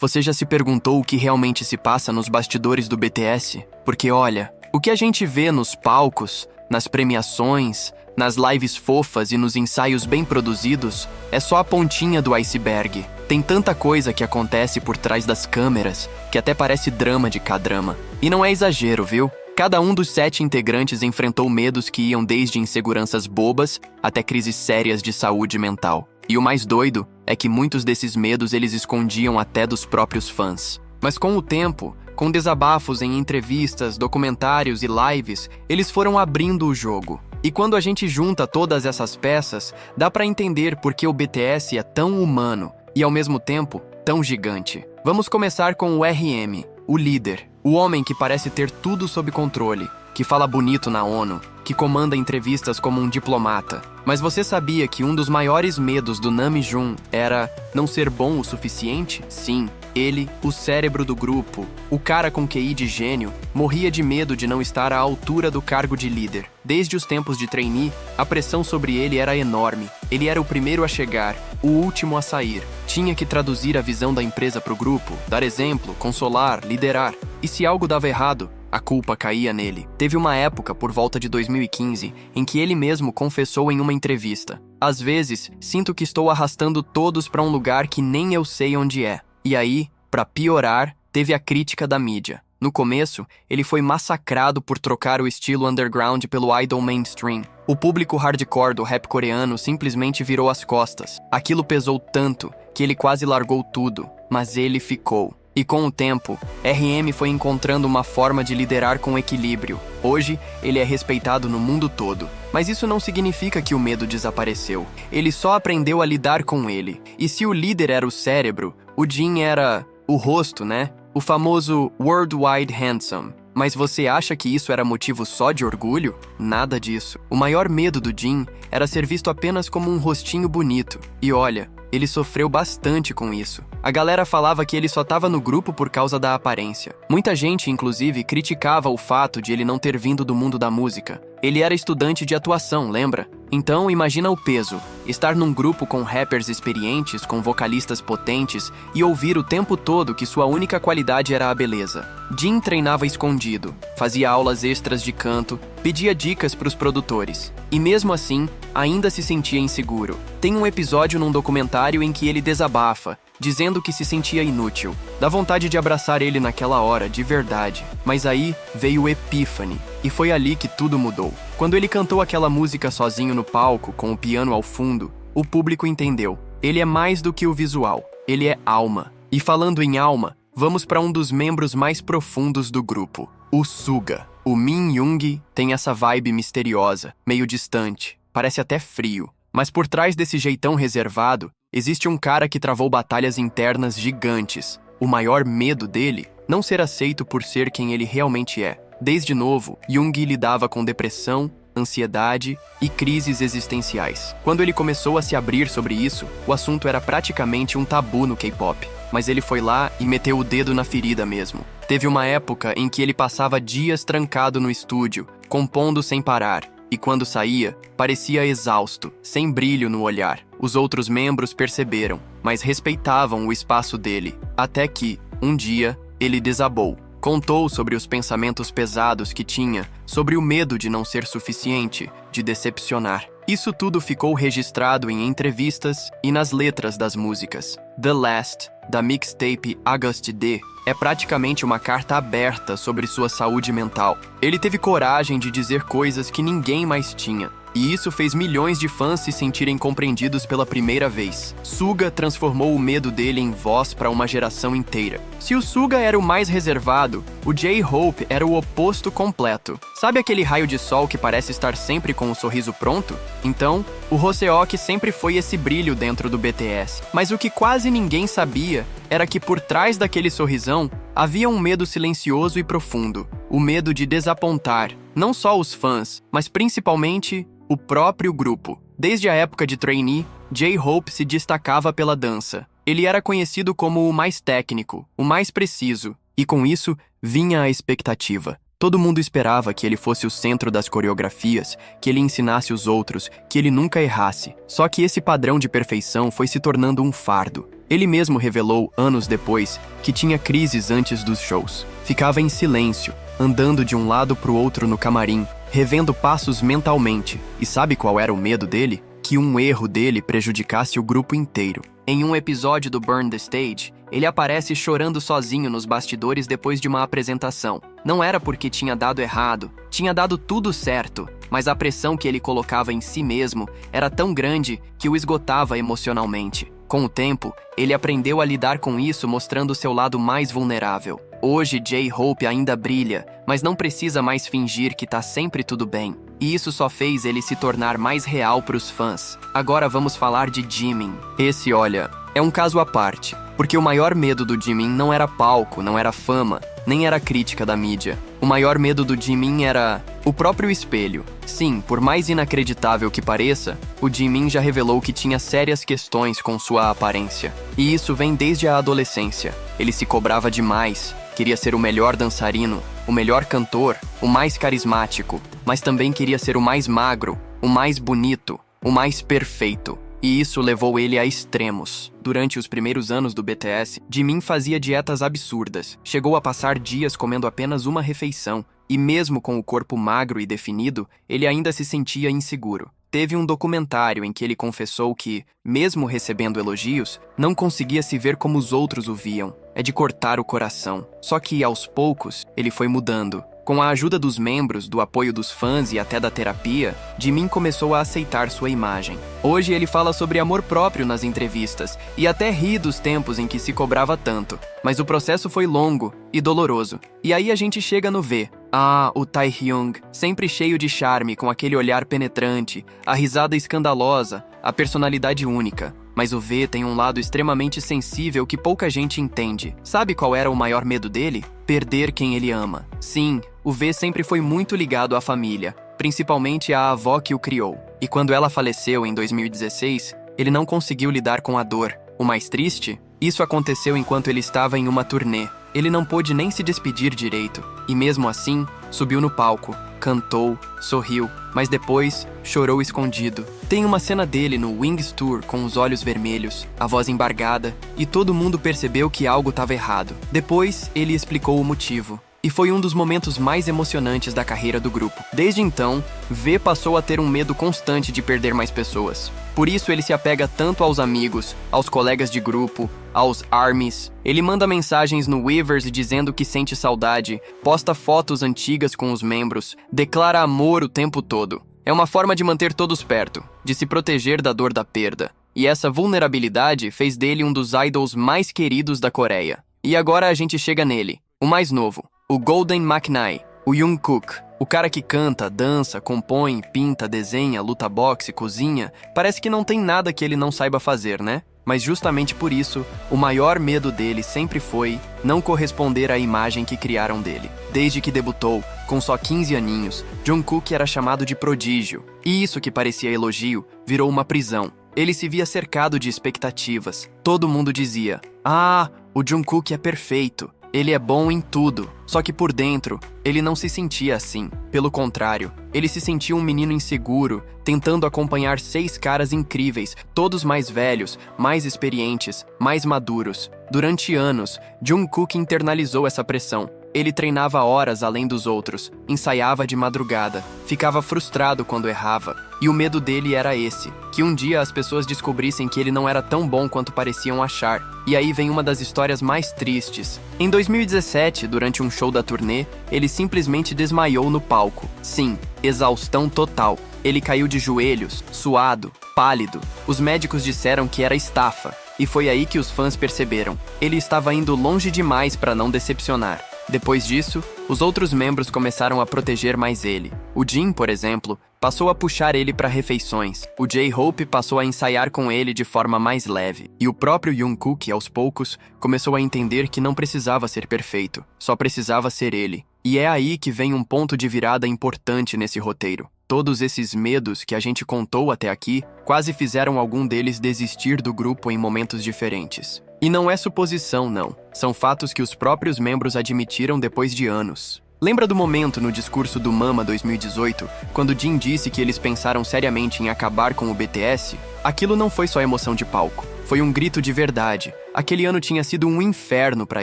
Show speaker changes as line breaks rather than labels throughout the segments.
Você já se perguntou o que realmente se passa nos bastidores do BTS? Porque olha, o que a gente vê nos palcos, nas premiações, nas lives fofas e nos ensaios bem produzidos é só a pontinha do iceberg. Tem tanta coisa que acontece por trás das câmeras que até parece drama de K-drama. E não é exagero, viu? Cada um dos 7 integrantes enfrentou medos que iam desde inseguranças bobas até crises sérias de saúde mental. E o mais doido é que muitos desses medos eles escondiam até dos próprios fãs. Mas com o tempo, com desabafos em entrevistas, documentários e lives, eles foram abrindo o jogo. E quando a gente junta todas essas peças, dá pra entender por que o BTS é tão humano e ao mesmo tempo tão gigante. Vamos começar com o RM, o líder, o homem que parece ter tudo sob controle, que fala bonito na ONU, que comanda entrevistas como um diplomata. Mas você sabia que um dos maiores medos do Namjoon era não ser bom o suficiente? Sim, ele, o cérebro do grupo, o cara com QI de gênio, morria de medo de não estar à altura do cargo de líder. Desde os tempos de trainee, a pressão sobre ele era enorme. Ele era o primeiro a chegar, o último a sair. Tinha que traduzir a visão da empresa para o grupo, dar exemplo, consolar, liderar. E se algo dava errado, a culpa caía nele. Teve uma época, por volta de 2015, em que ele mesmo confessou em uma entrevista: "Às vezes, sinto que estou arrastando todos para um lugar que nem eu sei onde é." E aí, para piorar, teve a crítica da mídia. No começo, ele foi massacrado por trocar o estilo underground pelo idol mainstream. O público hardcore do rap coreano simplesmente virou as costas. Aquilo pesou tanto que ele quase largou tudo, mas ele ficou. E com o tempo, RM foi encontrando uma forma de liderar com equilíbrio. Hoje, ele é respeitado no mundo todo. Mas isso não significa que o medo desapareceu. Ele só aprendeu a lidar com ele. E se o líder era o cérebro, o Jin era o rosto, né? O famoso Worldwide Handsome. Mas você acha que isso era motivo só de orgulho? Nada disso. O maior medo do Jin era ser visto apenas como um rostinho bonito. E olha, ele sofreu bastante com isso. A galera falava que ele só estava no grupo por causa da aparência. Muita gente, inclusive, criticava o fato de ele não ter vindo do mundo da música. Ele era estudante de atuação, lembra? Então, imagina o peso. Estar num grupo com rappers experientes, com vocalistas potentes e ouvir o tempo todo que sua única qualidade era a beleza. Jin treinava escondido, fazia aulas extras de canto, pedia dicas para os produtores. E mesmo assim, ainda se sentia inseguro. Tem um episódio num documentário em que ele desabafa, dizendo que se sentia inútil. Dá vontade de abraçar ele naquela hora, de verdade. Mas aí veio o Epiphany, e foi ali que tudo mudou. Quando ele cantou aquela música sozinho no palco, com o piano ao fundo, o público entendeu. Ele é mais do que o visual, ele é alma. E falando em alma, vamos para um dos membros mais profundos do grupo, o Suga. O Min Young tem essa vibe misteriosa, meio distante, parece até frio. Mas por trás desse jeitão reservado, existe um cara que travou batalhas internas gigantes. O maior medo dele, não ser aceito por ser quem ele realmente é. Desde novo, Young lidava com depressão, ansiedade e crises existenciais. Quando ele começou a se abrir sobre isso, o assunto era praticamente um tabu no K-pop. Mas ele foi lá e meteu o dedo na ferida mesmo. Teve uma época em que ele passava dias trancado no estúdio, compondo sem parar. E quando saía, parecia exausto, sem brilho no olhar. Os outros membros perceberam, mas respeitavam o espaço dele. Até que, um dia, ele desabou. Contou sobre os pensamentos pesados que tinha, sobre o medo de não ser suficiente, de decepcionar. Isso tudo ficou registrado em entrevistas e nas letras das músicas. The Last, da mixtape August D, é praticamente uma carta aberta sobre sua saúde mental. Ele teve coragem de dizer coisas que ninguém mais tinha. E isso fez milhões de fãs se sentirem compreendidos pela primeira vez. Suga transformou o medo dele em voz para uma geração inteira. Se o Suga era o mais reservado, o J-Hope era o oposto completo. Sabe aquele raio de sol que parece estar sempre com o sorriso pronto? Então, o Hoseok sempre foi esse brilho dentro do BTS. Mas o que quase ninguém sabia era que por trás daquele sorrisão havia um medo silencioso e profundo. O medo de desapontar, não só os fãs, mas principalmente o próprio grupo. Desde a época de trainee, J-Hope se destacava pela dança. Ele era conhecido como o mais técnico, o mais preciso, e com isso vinha a expectativa. Todo mundo esperava que ele fosse o centro das coreografias, que ele ensinasse os outros, que ele nunca errasse. Só que esse padrão de perfeição foi se tornando um fardo. Ele mesmo revelou, anos depois, que tinha crises antes dos shows. Ficava em silêncio, andando de um lado pro outro no camarim, revendo passos mentalmente. E sabe qual era o medo dele? Que um erro dele prejudicasse o grupo inteiro. Em um episódio do Burn the Stage, ele aparece chorando sozinho nos bastidores depois de uma apresentação. Não era porque tinha dado errado, tinha dado tudo certo, mas a pressão que ele colocava em si mesmo era tão grande que o esgotava emocionalmente. Com o tempo, ele aprendeu a lidar com isso, mostrando seu lado mais vulnerável. Hoje, J-Hope ainda brilha, mas não precisa mais fingir que tá sempre tudo bem. E isso só fez ele se tornar mais real pros fãs. Agora vamos falar de Jimin. Esse, olha, é um caso à parte, porque o maior medo do Jimin não era palco, não era fama, nem era crítica da mídia. O maior medo do Jimin era o próprio espelho. Sim, por mais inacreditável que pareça, o Jimin já revelou que tinha sérias questões com sua aparência. E isso vem desde a adolescência. Ele se cobrava demais, queria ser o melhor dançarino, o melhor cantor, o mais carismático, mas também queria ser o mais magro, o mais bonito, o mais perfeito. E isso levou ele a extremos. Durante os primeiros anos do BTS, Jimin fazia dietas absurdas. Chegou a passar dias comendo apenas uma refeição. E mesmo com o corpo magro e definido, ele ainda se sentia inseguro. Teve um documentário em que ele confessou que, mesmo recebendo elogios, não conseguia se ver como os outros o viam. É de cortar o coração. Só que, aos poucos, ele foi mudando. Com a ajuda dos membros, do apoio dos fãs e até da terapia, Jimin começou a aceitar sua imagem. Hoje ele fala sobre amor próprio nas entrevistas e até ri dos tempos em que se cobrava tanto. Mas o processo foi longo e doloroso. E aí a gente chega no V. Ah, o Taehyung, sempre cheio de charme, com aquele olhar penetrante, a risada escandalosa, a personalidade única. Mas o V tem um lado extremamente sensível que pouca gente entende. Sabe qual era o maior medo dele? Perder quem ele ama. Sim, o V sempre foi muito ligado à família, principalmente à avó que o criou. E quando ela faleceu em 2016, ele não conseguiu lidar com a dor. O mais triste? Isso aconteceu enquanto ele estava em uma turnê. Ele não pôde nem se despedir direito. E mesmo assim, subiu no palco, cantou, sorriu, mas depois chorou escondido. Tem uma cena dele no Wings Tour com os olhos vermelhos, a voz embargada, e todo mundo percebeu que algo estava errado. Depois, ele explicou o motivo. E foi um dos momentos mais emocionantes da carreira do grupo. Desde então, V passou a ter um medo constante de perder mais pessoas. Por isso ele se apega tanto aos amigos, aos colegas de grupo, aos ARMYs. Ele manda mensagens no Weverse dizendo que sente saudade, posta fotos antigas com os membros, declara amor o tempo todo. É uma forma de manter todos perto, de se proteger da dor da perda. E essa vulnerabilidade fez dele um dos idols mais queridos da Coreia. E agora a gente chega nele, o mais novo. O Golden McKnight, o Jungkook, o cara que canta, dança, compõe, pinta, desenha, luta boxe, cozinha, parece que não tem nada que ele não saiba fazer, né? Mas justamente por isso, o maior medo dele sempre foi não corresponder à imagem que criaram dele. Desde que debutou, com só 15 aninhos, Jungkook era chamado de prodígio. E isso que parecia elogio, virou uma prisão. Ele se via cercado de expectativas. Todo mundo dizia, ah, o Jungkook é perfeito. Ele é bom em tudo, só que por dentro, ele não se sentia assim. Pelo contrário, ele se sentia um menino inseguro, tentando acompanhar 6 caras incríveis, todos mais velhos, mais experientes, mais maduros. Durante anos, Jungkook internalizou essa pressão. Ele treinava horas além dos outros, ensaiava de madrugada, ficava frustrado quando errava. E o medo dele era esse, que um dia as pessoas descobrissem que ele não era tão bom quanto pareciam achar. E aí vem uma das histórias mais tristes. Em 2017, durante um show da turnê, ele simplesmente desmaiou no palco. Sim, exaustão total. Ele caiu de joelhos, suado, pálido. Os médicos disseram que era estafa. E foi aí que os fãs perceberam. Ele estava indo longe demais para não decepcionar. Depois disso, os outros membros começaram a proteger mais ele. O Jin, por exemplo, passou a puxar ele para refeições. O J-Hope passou a ensaiar com ele de forma mais leve. E o próprio Jungkook, aos poucos, começou a entender que não precisava ser perfeito, só precisava ser ele. E é aí que vem um ponto de virada importante nesse roteiro. Todos esses medos que a gente contou até aqui quase fizeram algum deles desistir do grupo em momentos diferentes. E não é suposição, não. São fatos que os próprios membros admitiram depois de anos. Lembra do momento no discurso do Mama 2018, quando Jin disse que eles pensaram seriamente em acabar com o BTS? Aquilo não foi só emoção de palco, foi um grito de verdade. Aquele ano tinha sido um inferno para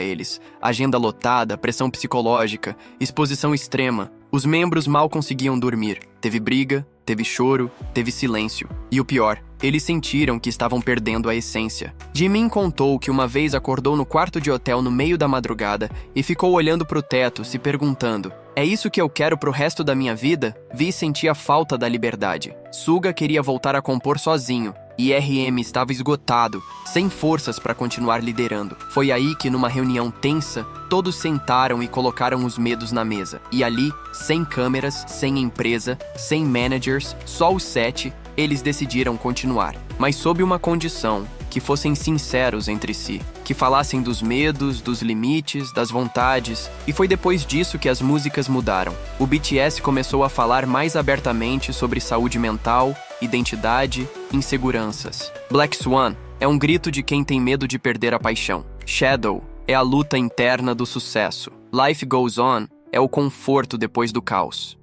eles. Agenda lotada, pressão psicológica, exposição extrema. Os membros mal conseguiam dormir. Teve briga, teve choro, teve silêncio. E o pior, eles sentiram que estavam perdendo a essência. Jimin contou que uma vez acordou no quarto de hotel no meio da madrugada e ficou olhando pro teto, se perguntando: é isso que eu quero pro resto da minha vida? Vi e sentia falta da liberdade. Suga queria voltar a compor sozinho, e RM estava esgotado, sem forças para continuar liderando. Foi aí que, numa reunião tensa, todos sentaram e colocaram os medos na mesa. E ali, sem câmeras, sem empresa, sem managers, só os 7, eles decidiram continuar. Mas sob uma condição: que fossem sinceros entre si, que falassem dos medos, dos limites, das vontades. E foi depois disso que as músicas mudaram. O BTS começou a falar mais abertamente sobre saúde mental, identidade, inseguranças. Black Swan é um grito de quem tem medo de perder a paixão. Shadow é a luta interna do sucesso. Life Goes On é o conforto depois do caos.